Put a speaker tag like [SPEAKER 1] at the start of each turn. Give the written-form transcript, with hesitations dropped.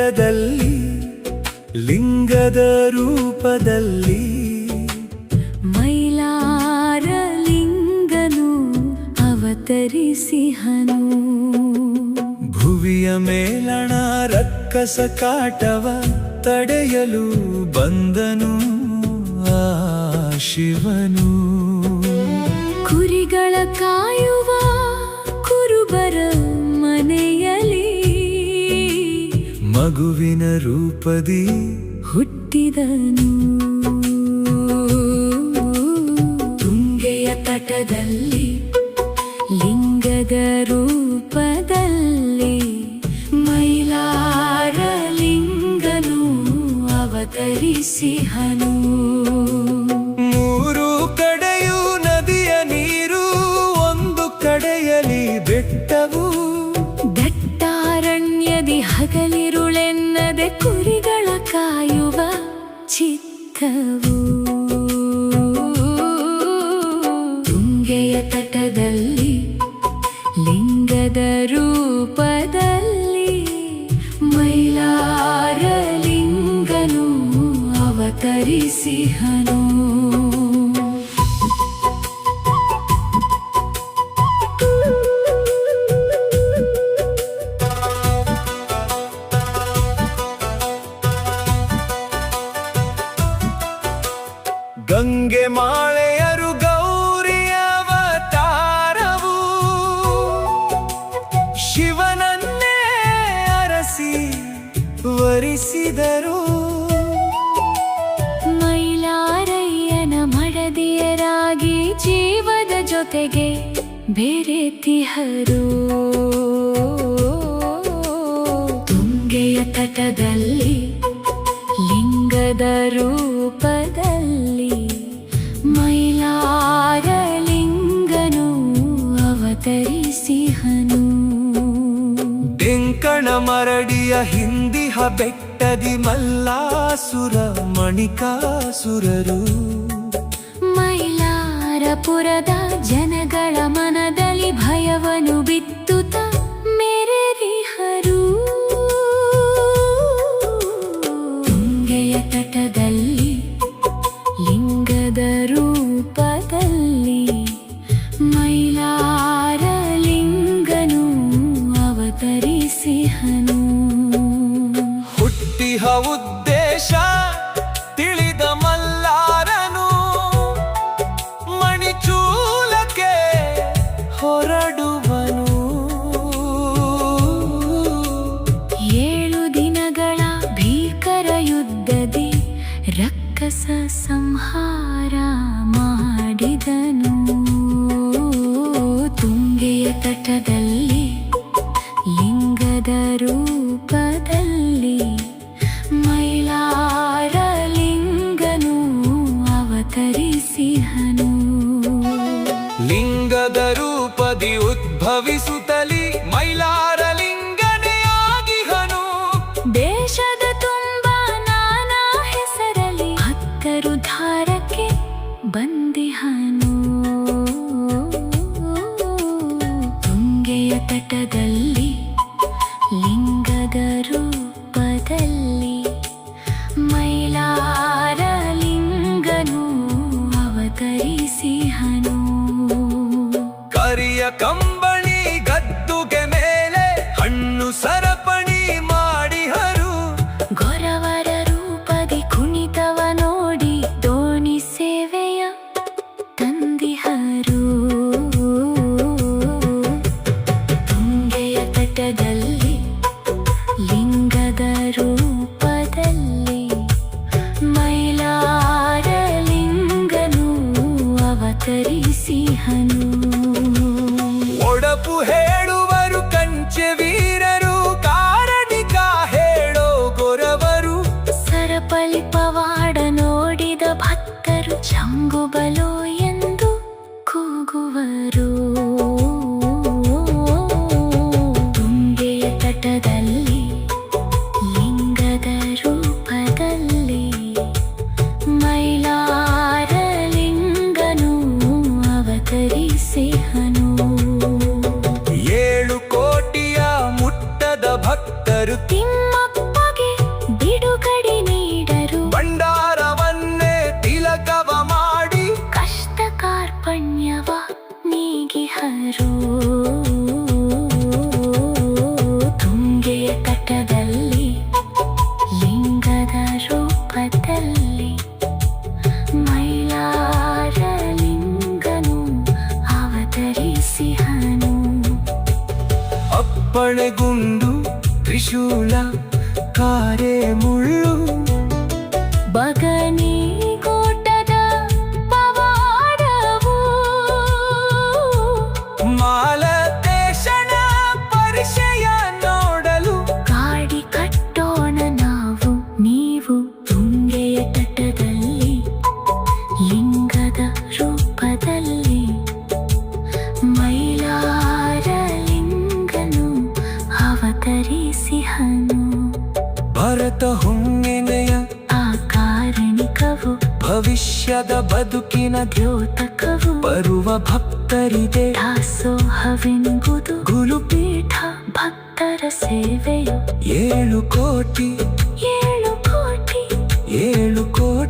[SPEAKER 1] ತಟದಲ್ಲಿ ಲಿಂಗದ ರೂಪದಲ್ಲಿ
[SPEAKER 2] ಮೈಲಾರ ಲಿಂಗನು ಅವತರಿಸಿಹನು.
[SPEAKER 1] ಭುವಿಯ ಮೇಲಣ ರಕ್ಕಸ ಕಾಟವ ತಡೆಯಲು ಬಂದನು ಆ ಶಿವನು.
[SPEAKER 2] ಕುರಿಗಳ ಕಾಯುವ ಕುರುಬರ ಮನೆಯಲ್ಲಿ
[SPEAKER 1] ಮಗುವಿನ ರೂಪದಿ
[SPEAKER 2] ಹುಟ್ಟಿದನು. ತುಂಗೆಯ ತಟದಲ್ಲಿ ಲಿಂಗದ ರೂಪದಲ್ಲಿ ಮೈಲಾರ ಲಿಂಗನು ಅವತರಿಸಿಹನು.
[SPEAKER 1] ಮೂರು ಕಡೆಯೂ ನದಿಯ ನೀರು, ಒಂದು ಕಡೆಯಲ್ಲಿ ಬೆಟ್ಟವು.
[SPEAKER 2] ದಟ್ಟಾರಣ್ಯದಿ ಹಗಲಿರುಳೆನ್ನದೆ ಕುರಿಗಳ ಕಾಯುವ ಚಿತ್ತವು. ತುಂಗೆಯ ತಟದಲ್ಲಿ ಲಿಂಗದ ರೂಪದಲ್ಲಿ ಮೈಲಾರ ಲಿಂಗನು ಅವತರಿಸಿಹನು.
[SPEAKER 1] ಗಂಗೆ ಮಾಳೆಯರು ಗೌರಿಯ ಅವತಾರವು, ಶಿವನನ್ನೇ ಅರಸಿ ವರಿಸಿದರು.
[SPEAKER 2] ಮೈಲಾರಯ್ಯನ ಮಡದಿಯರಾಗಿ ಜೀವದ ಜೊತೆಗೆ ಬೆರೆತಿಹರು. ತುಂಗೆಯ ತಟದಲ್ಲಿ ಲಿಂಗದ ರೂಪದಲ್ಲಿ ಮೈಲಾರ ಲಿಂಗನು ಅವತರಿಸಿಹನು.
[SPEAKER 1] ಡೆಂಕಣ ಮರಡಿಯ ಹಿಂದಿಹ ಬೆಟ್ಟದಿ ಮಲ್ಲಾಸುರ ಮಣಿಕಾಸುರರು.
[SPEAKER 2] ಮೈಲಾರಪುರದ ಜನಗಳ ಮನದಲ್ಲಿ ಭಯವನ್ನು ಬಿತ್ತುತ್ತ ಮೆರೆದಿಹರು. ತುಂಗೆಯ ತಟದಲ್ಲಿ ಲಿಂಗದ ರೂಪದಲ್ಲಿ ಮೈಲಾರ ಲಿಂಗನು ಅವತರಿಸಿಹನು.
[SPEAKER 1] ಹುಟ್ಟಿಹ ಉದ್ದೇಶ ತಿಳಿದ ಮಲ್ಲಾರನು ಮಣಿಚೂಲಕ್ಕೆ ಹೊರಡುವನು.
[SPEAKER 2] 7 ದಿನಗಳ ಭೀಕರ ಯುದ್ಧದಿ ರಕ್ಕಸ ಸಂಹಾರ ಮಾಡಿದನು. ತುಂಗೆಯ ತಟದಲ್ಲಿ ಲಿಂಗದ ರೂಪದಲ್ಲಿ ಮೈಲಾರ ಲಿಂಗನು ಅವತರಿಸಿಹನು.
[SPEAKER 1] ಲಿಂಗದ ರೂಪದಿ ಉದ್ಭವಿಸುತ್ತಲಿ ಮೈಲಾರ ಲಿಂಗನೇ ಆಗಿಹನು.
[SPEAKER 2] ದೇಶದ ತುಂಬ ನಾನಾ ಹೆಸರಲಿ ಭಕ್ತರು ಧಾರಕ್ಕೆ ಬಂದಿಹನು. ತುಂಗೆಯ ತಟದಲ್ಲಿ ಲಿಂಗದ ರೂಪದಲ್ಲಿ ಮೈಲಾರ ಲಿಂಗನು ಅವತರಿಸಿಹನು.
[SPEAKER 1] ಕರಿಯ ಕಂಬಳಿ ಗದ್ದುಗೆ ಮೇಲೆ ಹಣ್ಣು ಸರಪಣಿ ಮಾಡಿಹರು.
[SPEAKER 2] ಗೊರವರ ರೂಪದಿ ಕುಣಿತವ ನೋಡಿ ದೋಣಿ ಸೇವೆಯ ತಂದಿಹರು. ತುಂಗೆಯ ತಟದಲ್ಲಿ ಲಿಂಗದ ರೂಪದಲ್ಲಿ ಮೈಲಾರ ಲಿಂಗನು ಅವತರಿಸಿಹನು.
[SPEAKER 1] ಒಡಪು ಹೇಳುವರು ಕಂಚೆ ವೀರರು, ಕಾರಣಿಕ ಹೇಳೋ ಗೊರವರು.
[SPEAKER 2] ಸರಪಳಿ ಪವಾಡ ನೋಡಿದ ಭಕ್ತರು ಚಂಗುಬಲೋ ಎಂದು ಕೂಗುವರು. ತುಂಗೆಯ ತಟದಲ್ಲಿ ಲಿಂಗದ ರೂಪದಲ್ಲಿ ಮೈಲಾರ ಲಿಂಗನು ಅವತರಿಸಿಹನು.
[SPEAKER 1] ತ್ರಿಶೂಲ ಕಾರೆ ಮುಳ್ಳು
[SPEAKER 2] ಬಗನಿ ಕೂಟದ ಪವಾಡವು
[SPEAKER 1] ಮಾಲತೇಶನ ಪರಿಚಯ ನೋಡಲು
[SPEAKER 2] ಗಾಡಿ ಕಟ್ಟೋಣ ನಾವು ನೀವು ತುಂಗೆಯ ತಟದಲ್ಲಿ ಲಿಂಗದ ರೂಪದಲ್ಲಿ ಮೈಲಾರ ಲಿಂಗನು ಅವತರಿಸಿಹನು
[SPEAKER 1] ಭರತ ಹುಣ್ಣಿಮೆಯ
[SPEAKER 2] ಆ ಕಾರಣಿಕವು
[SPEAKER 1] ಭವಿಷ್ಯದ ಬದುಕಿನ
[SPEAKER 2] ದ್ಯೋತಕವು
[SPEAKER 1] ಬರುವ ಭಕ್ತರಿಗೆ
[SPEAKER 2] ದಾಸೋಹವೆಂಬುದು ಗುರುಪೀಠ ಭಕ್ತರ ಸೇವೆಯು
[SPEAKER 1] 7 ಕೋಟಿ
[SPEAKER 2] 7 ಕೋಟಿ
[SPEAKER 1] 7 ಕೋಟಿ